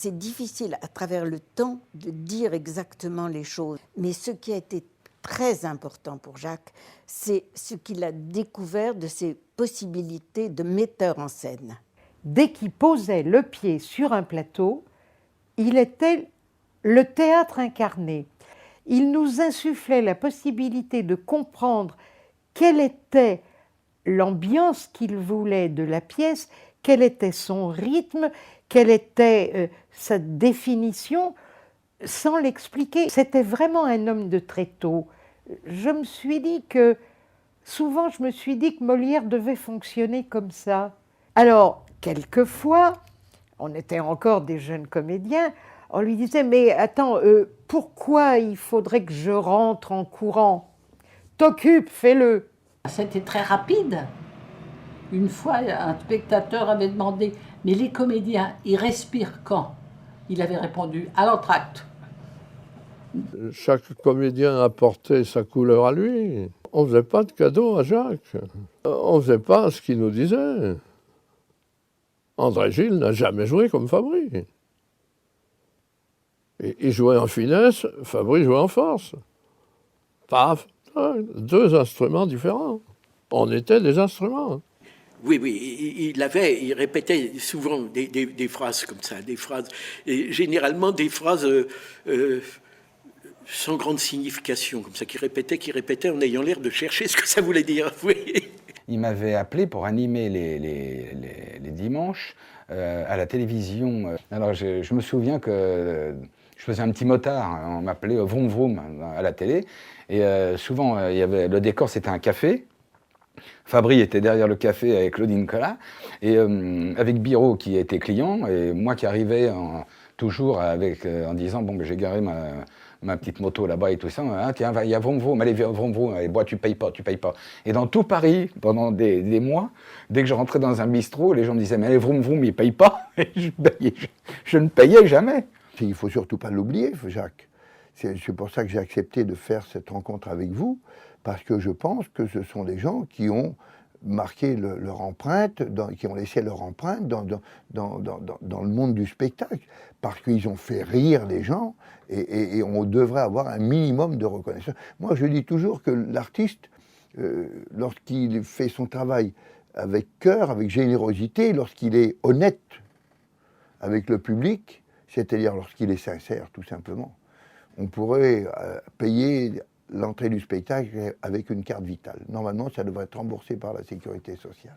c'est difficile à travers le temps de dire exactement les choses. Mais ce qui a été très important pour Jacques, c'est ce qu'il a découvert de ses possibilités de metteur en scène. Dès qu'il posait le pied sur un plateau, il était le théâtre incarné. Il nous insufflait la possibilité de comprendre quelle était l'ambiance qu'il voulait de la pièce, quel était son rythme, quelle était sa définition, sans l'expliquer. C'était vraiment un homme de tréteau. Souvent je me suis dit que Molière devait fonctionner comme ça. Alors, quelquefois, on était encore des jeunes comédiens, on lui disait « Mais attends, pourquoi il faudrait que je rentre en courant? T'occupe, fais-le !» C'était très rapide. Une fois, un spectateur avait demandé « Mais les comédiens, ils respirent quand ?» Il avait répondu « À l'entracte ». Chaque comédien apportait sa couleur à lui. On ne faisait pas de cadeaux à Jacques. On ne faisait pas ce qu'il nous disait. André Gilles n'a jamais joué comme Fabry. Il jouait en finesse, Fabry jouait en force. Paf, deux instruments différents. On était des instruments. Oui, il répétait souvent des phrases comme ça, des phrases, et généralement des phrases sans grande signification, comme ça, qui répétait en ayant l'air de chercher ce que ça voulait dire. Oui. Il m'avait appelé pour animer les dimanches à la télévision. Alors je me souviens que je faisais un petit motard, on m'appelait Vroom Vroom à la télé, et souvent il y avait, le décor c'était un café. Fabry était derrière le café avec Claudine Collat, et avec Biro qui était client, et moi qui arrivais toujours en disant « Bon, ben, j'ai garé ma petite moto là-bas et tout ça, hein, tiens, il y a Vroom Vroom, allez, Vroom Vroom, allez, bois, tu payes pas. » Et dans tout Paris, pendant des mois, dès que je rentrais dans un bistrot, les gens me disaient « Mais allez, Vroom Vroom, il paye pas. » Et je ne payais jamais. Il ne faut surtout pas l'oublier, Jacques. C'est pour ça que j'ai accepté de faire cette rencontre avec vous, parce que je pense que ce sont des gens qui ont marqué leur empreinte, qui ont laissé leur empreinte dans le monde du spectacle, parce qu'ils ont fait rire les gens, et on devrait avoir un minimum de reconnaissance. Moi, je dis toujours que l'artiste, lorsqu'il fait son travail avec cœur, avec générosité, lorsqu'il est honnête avec le public, c'est-à-dire lorsqu'il est sincère, tout simplement, on pourrait payer l'entrée du spectacle avec une carte vitale. Normalement, ça devrait être remboursé par la sécurité sociale.